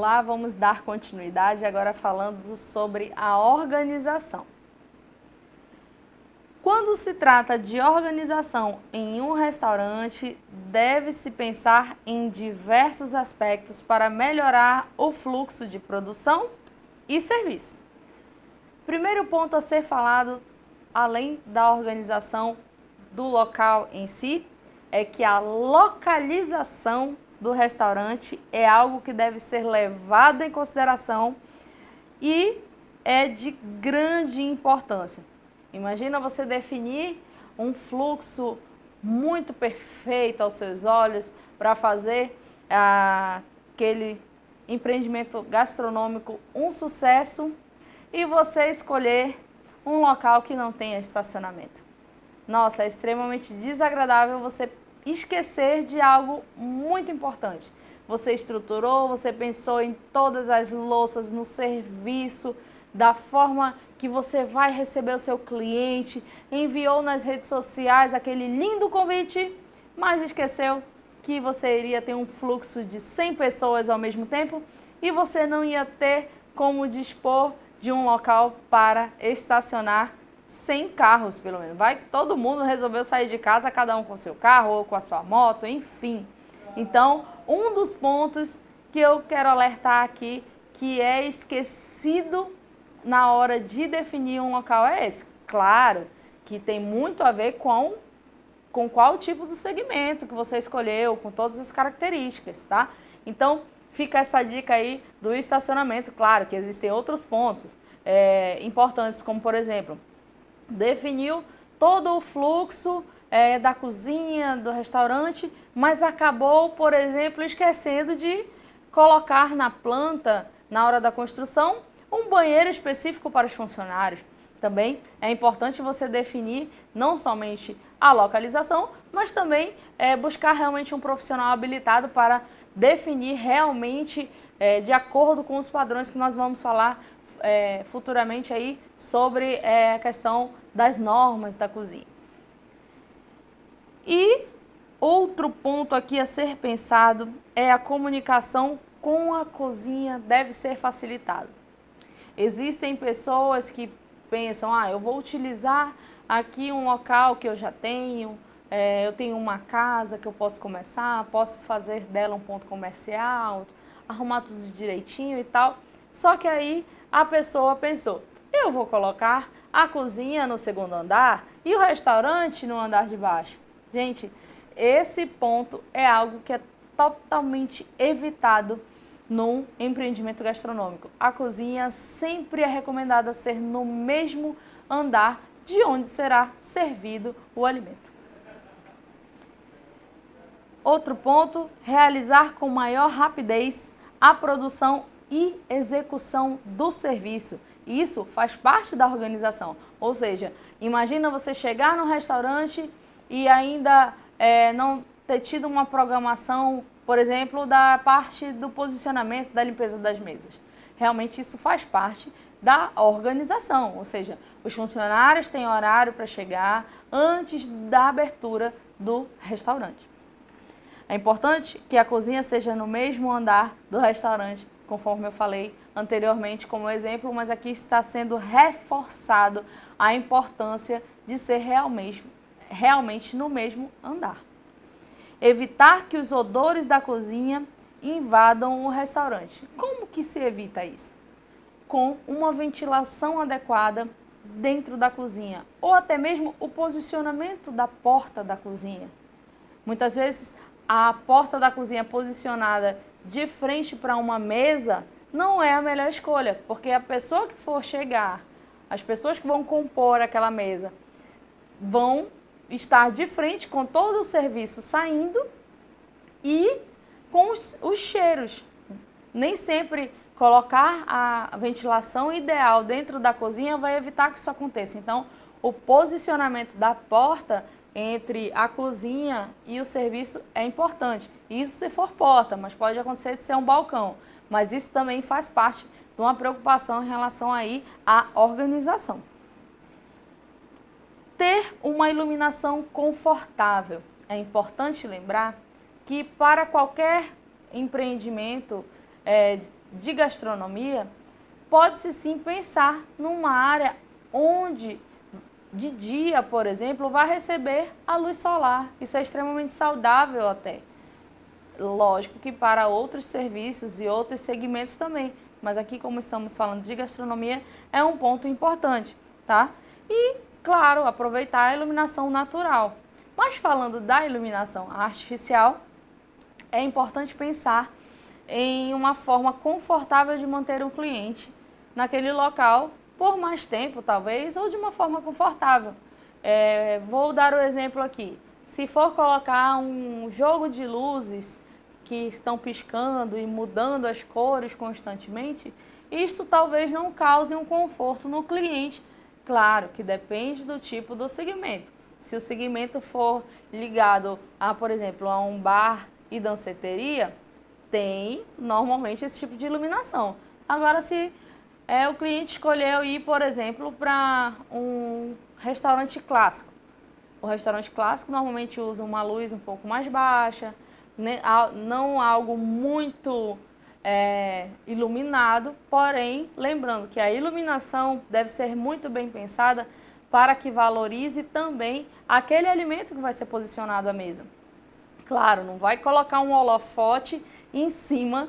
lá, vamos dar continuidade agora falando sobre a organização. Quando se trata de organização em um restaurante, deve-se pensar em diversos aspectos para melhorar o fluxo de produção e serviço. Primeiro ponto a ser falado, além da organização do local em si, é que a localização do restaurante é algo que deve ser levado em consideração e é de grande importância. Imagina você definir um fluxo muito perfeito aos seus olhos para fazer aquele empreendimento gastronômico um sucesso e você escolher um local que não tenha estacionamento. Nossa, é extremamente desagradável você esquecer de algo muito importante. Você estruturou, você pensou em todas as louças, no serviço, da forma que você vai receber o seu cliente, enviou nas redes sociais aquele lindo convite, mas esqueceu que você iria ter um fluxo de 100 pessoas ao mesmo tempo e você não ia ter como dispor de um local para estacionar 100 carros, pelo menos. Vai que todo mundo resolveu sair de casa, cada um com seu carro ou com a sua moto, enfim. Então, um dos pontos que eu quero alertar aqui, que é esquecido na hora de definir um local é esse. Claro que tem muito a ver com qual tipo de segmento que você escolheu, com todas as características, tá? Então, fica essa dica aí do estacionamento. Claro que existem outros pontos importantes, como por exemplo, definiu todo o fluxo da cozinha, do restaurante, mas acabou, por exemplo, esquecendo de colocar na planta, na hora da construção, um banheiro específico para os funcionários. Também é importante você definir não somente a localização, mas também buscar realmente um profissional habilitado para definir realmente de acordo com os padrões que nós vamos falar futuramente aí sobre a questão das normas da cozinha. E outro ponto aqui a ser pensado é a comunicação com a cozinha deve ser facilitada. Existem pessoas que pensam, eu vou utilizar aqui um local que eu já tenho, eu tenho uma casa que eu posso começar, posso fazer dela um ponto comercial, arrumar tudo direitinho e tal. Só que aí a pessoa pensou, eu vou colocar a cozinha no segundo andar e o restaurante no andar de baixo. Gente, esse ponto é algo que é totalmente evitado num empreendimento gastronômico. A cozinha sempre é recomendada ser no mesmo andar de onde será servido o alimento. Outro ponto, realizar com maior rapidez a produção e execução do serviço. Isso faz parte da organização. Ou seja, imagina você chegar no restaurante e ainda não ter tido uma programação, por exemplo, da parte do posicionamento, da limpeza das mesas. Realmente isso faz parte da organização, ou seja, os funcionários têm horário para chegar antes da abertura do restaurante. É importante que a cozinha seja no mesmo andar do restaurante, conforme eu falei anteriormente como exemplo, mas aqui está sendo reforçado a importância de ser realmente no mesmo andar. Evitar que os odores da cozinha invadam o restaurante. Como que se evita isso? Com uma ventilação adequada dentro da cozinha, ou até mesmo o posicionamento da porta da cozinha. Muitas vezes a porta da cozinha posicionada de frente para uma mesa não é a melhor escolha, porque a pessoa que for chegar, as pessoas que vão compor aquela mesa, vão estar de frente com todo o serviço saindo e com os cheiros. Nem sempre colocar a ventilação ideal dentro da cozinha vai evitar que isso aconteça. Então, o posicionamento da porta entre a cozinha e o serviço é importante. Isso se for porta, mas pode acontecer de ser um balcão. Mas isso também faz parte de uma preocupação em relação aí à organização. Ter uma iluminação confortável. É importante lembrar que para qualquer empreendimento de gastronomia, pode-se sim pensar numa área onde, de dia, por exemplo, vai receber a luz solar. Isso é extremamente saudável até. Lógico que para outros serviços e outros segmentos também, mas aqui, como estamos falando de gastronomia, é um ponto importante, tá? E, claro, aproveitar a iluminação natural. Mas falando da iluminação artificial, é importante pensar em uma forma confortável de manter o cliente naquele local por mais tempo, talvez, ou de uma forma confortável. Vou dar o exemplo aqui. Se for colocar um jogo de luzes que estão piscando e mudando as cores constantemente, isto talvez não cause um conforto no cliente. Claro que depende do tipo do segmento. Se o segmento for ligado a, por exemplo, a um bar e danceteria, tem normalmente esse tipo de iluminação. Agora, se o cliente escolheu ir, por exemplo, para um restaurante clássico, o restaurante clássico normalmente usa uma luz um pouco mais baixa, não algo muito iluminado, porém, lembrando que a iluminação deve ser muito bem pensada para que valorize também aquele alimento que vai ser posicionado à mesa. Claro, não vai colocar um holofote em cima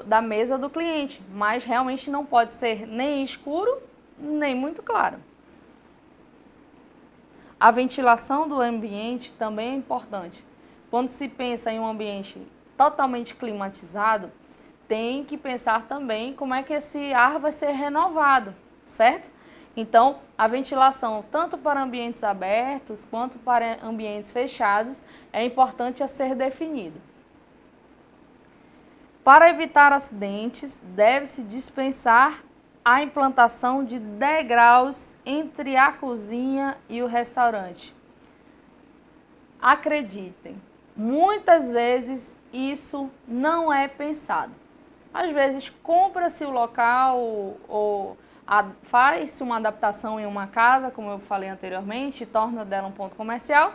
da mesa do cliente, mas realmente não pode ser nem escuro, nem muito claro. A ventilação do ambiente também é importante. Quando se pensa em um ambiente totalmente climatizado, tem que pensar também como é que esse ar vai ser renovado, certo? Então, a ventilação, tanto para ambientes abertos quanto para ambientes fechados, é importante a ser definido. Para evitar acidentes, deve-se dispensar a implantação de degraus entre a cozinha e o restaurante. Acreditem, muitas vezes isso não é pensado. Às vezes compra-se o local ou faz-se uma adaptação em uma casa, como eu falei anteriormente, torna dela um ponto comercial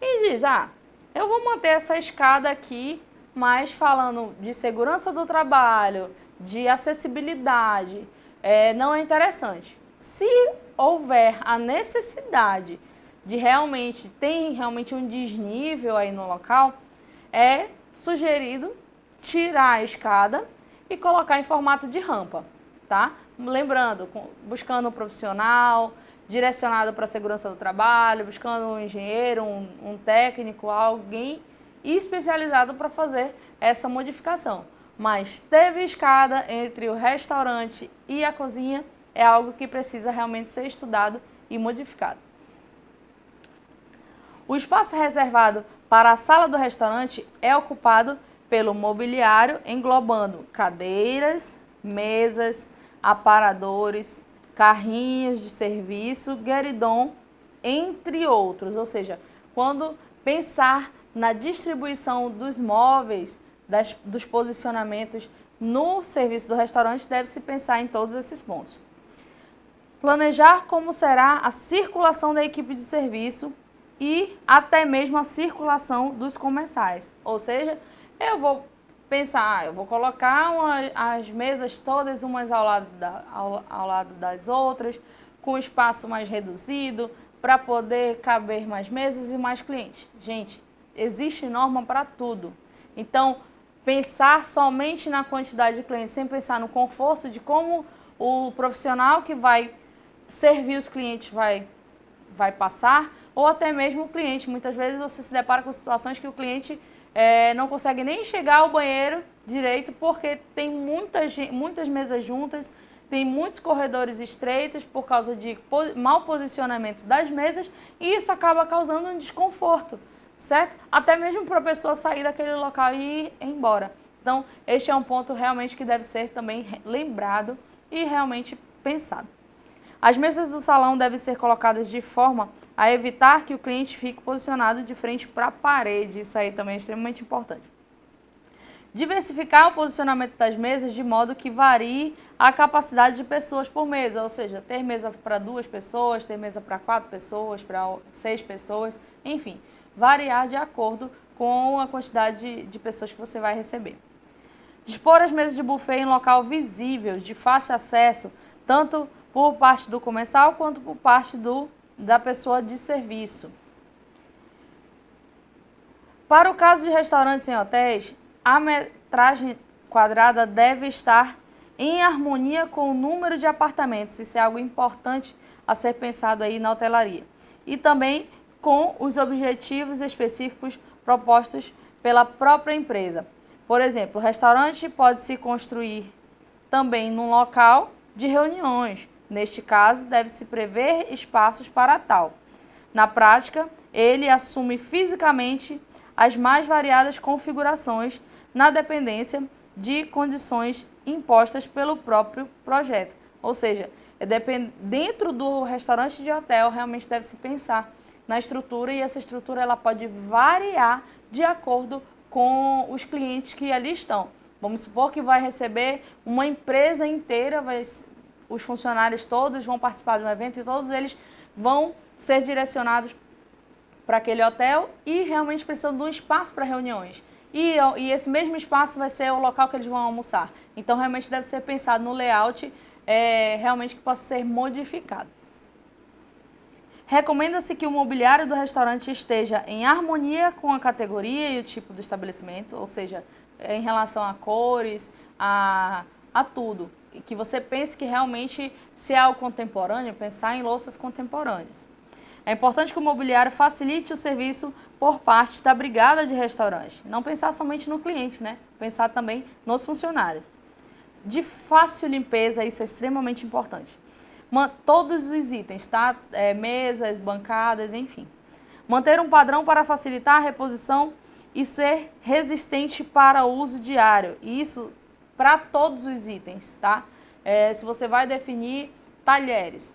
e diz, eu vou manter essa escada aqui, mas falando de segurança do trabalho, de acessibilidade, não é interessante. Se houver a necessidade de tem realmente um desnível aí no local, é sugerido tirar a escada e colocar em formato de rampa, tá? Lembrando, buscando um profissional direcionado para a segurança do trabalho, buscando um engenheiro, um técnico, alguém especializado para fazer essa modificação. Mas teve escada entre o restaurante e a cozinha, é algo que precisa realmente ser estudado e modificado. O espaço reservado para a sala do restaurante é ocupado pelo mobiliário, englobando cadeiras, mesas, aparadores, carrinhos de serviço, gueridon, entre outros. Ou seja, quando pensar na distribuição dos móveis, dos posicionamentos no serviço do restaurante, deve-se pensar em todos esses pontos. Planejar como será a circulação da equipe de serviço e até mesmo a circulação dos comensais. Ou seja, eu vou pensar, eu vou colocar as mesas todas umas ao lado das outras, com espaço mais reduzido, para poder caber mais mesas e mais clientes. Gente, existe norma para tudo. Então, pensar somente na quantidade de clientes, sem pensar no conforto de como o profissional que vai servir os clientes vai passar, ou até mesmo o cliente. Muitas vezes você se depara com situações que o cliente não consegue nem chegar ao banheiro direito porque tem muitas mesas juntas, tem muitos corredores estreitos por causa de mau posicionamento das mesas e isso acaba causando um desconforto, certo? Até mesmo para a pessoa sair daquele local e ir embora. Então, este é um ponto realmente que deve ser também lembrado e realmente pensado. As mesas do salão devem ser colocadas de forma a evitar que o cliente fique posicionado de frente para a parede. Isso aí também é extremamente importante. Diversificar o posicionamento das mesas de modo que varie a capacidade de pessoas por mesa, ou seja, ter mesa para 2 pessoas, ter mesa para 4 pessoas, para 6 pessoas, enfim, variar de acordo com a quantidade de pessoas que você vai receber. Dispor as mesas de buffet em local visível, de fácil acesso, tanto por parte do comensal quanto por parte da pessoa de serviço. Para o caso de restaurantes em hotéis, a metragem quadrada deve estar em harmonia com o número de apartamentos. Isso é algo importante a ser pensado aí na hotelaria. E também com os objetivos específicos propostos pela própria empresa. Por exemplo, o restaurante pode se construir também num local de reuniões. Neste caso, deve-se prever espaços para tal. Na prática, ele assume fisicamente as mais variadas configurações na dependência de condições impostas pelo próprio projeto. Ou seja, dentro do restaurante de hotel, realmente deve-se pensar na estrutura e essa estrutura ela pode variar de acordo com os clientes que ali estão. Vamos supor que vai receber uma empresa inteira, os funcionários todos vão participar de um evento e todos eles vão ser direcionados para aquele hotel e realmente precisam de um espaço para reuniões. E esse mesmo espaço vai ser o local que eles vão almoçar. Então, realmente deve ser pensado no layout realmente que possa ser modificado. Recomenda-se que o mobiliário do restaurante esteja em harmonia com a categoria e o tipo do estabelecimento, ou seja, em relação a cores, a tudo. E que você pense que realmente, se é algo contemporâneo, pensar em louças contemporâneas. É importante que o mobiliário facilite o serviço por parte da brigada de restaurante. Não pensar somente no cliente, né? Pensar também nos funcionários. De fácil limpeza, isso é extremamente importante. Todos os itens, tá? Mesas, bancadas, enfim. Manter um padrão para facilitar a reposição e ser resistente para o uso diário. Isso para todos os itens, tá? Se você vai definir talheres.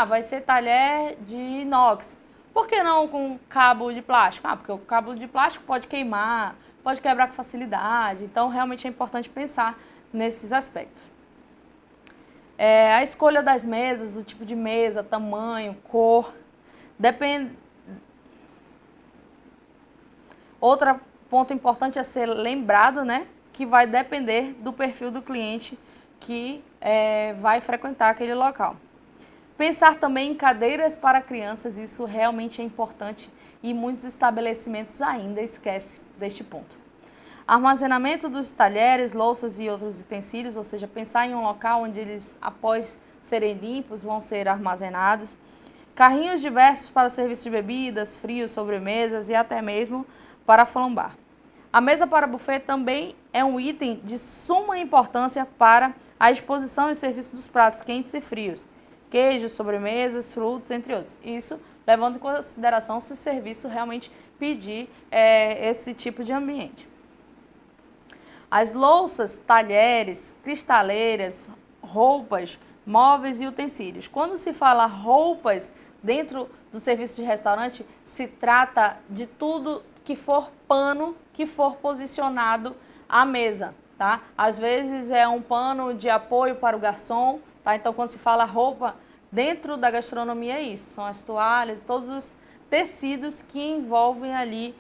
Vai ser talher de inox. Por que não com cabo de plástico? Porque o cabo de plástico pode queimar, pode quebrar com facilidade. Então, realmente é importante pensar nesses aspectos. A escolha das mesas, o tipo de mesa, tamanho, cor, depende. Outro ponto importante a ser lembrado, né? Que vai depender do perfil do cliente que vai frequentar aquele local. Pensar também em cadeiras para crianças, isso realmente é importante e muitos estabelecimentos ainda esquecem deste ponto. Armazenamento dos talheres, louças e outros utensílios, ou seja, pensar em um local onde eles, após serem limpos, vão ser armazenados. Carrinhos diversos para o serviço de bebidas, frios, sobremesas e até mesmo para flambar. A mesa para buffet também é um item de suma importância para a exposição e serviço dos pratos quentes e frios. Queijos, sobremesas, frutos, entre outros. Isso levando em consideração se o serviço realmente pedir esse tipo de ambiente. As louças, talheres, cristaleiras, roupas, móveis e utensílios. Quando se fala roupas dentro do serviço de restaurante, se trata de tudo que for pano que for posicionado à mesa, tá? Às vezes é um pano de apoio para o garçom, tá? Então, quando se fala roupa dentro da gastronomia, é isso. São as toalhas, todos os tecidos que envolvem ali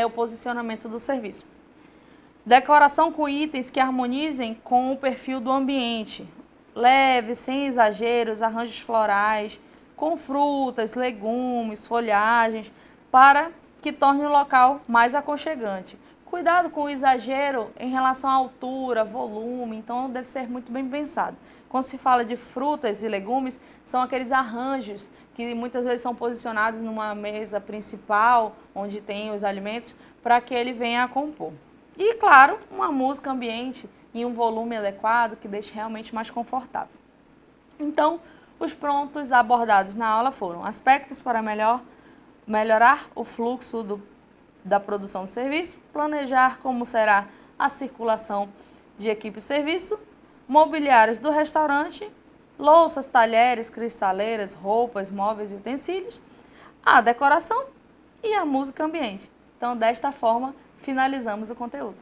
o posicionamento do serviço. Decoração com itens que harmonizem com o perfil do ambiente. Leve, sem exageros, arranjos florais, com frutas, legumes, folhagens, para que torne o local mais aconchegante. Cuidado com o exagero em relação à altura, volume, então deve ser muito bem pensado. Quando se fala de frutas e legumes, são aqueles arranjos que muitas vezes são posicionados numa mesa principal, onde tem os alimentos, para que ele venha a compor. E, claro, uma música ambiente em um volume adequado que deixe realmente mais confortável. Então, os pontos abordados na aula foram aspectos para melhorar o fluxo da produção do serviço, planejar como será a circulação de equipe de serviço, mobiliários do restaurante, louças, talheres, cristaleiras, roupas, móveis e utensílios, a decoração e a música ambiente. Então, desta forma, finalizamos o conteúdo.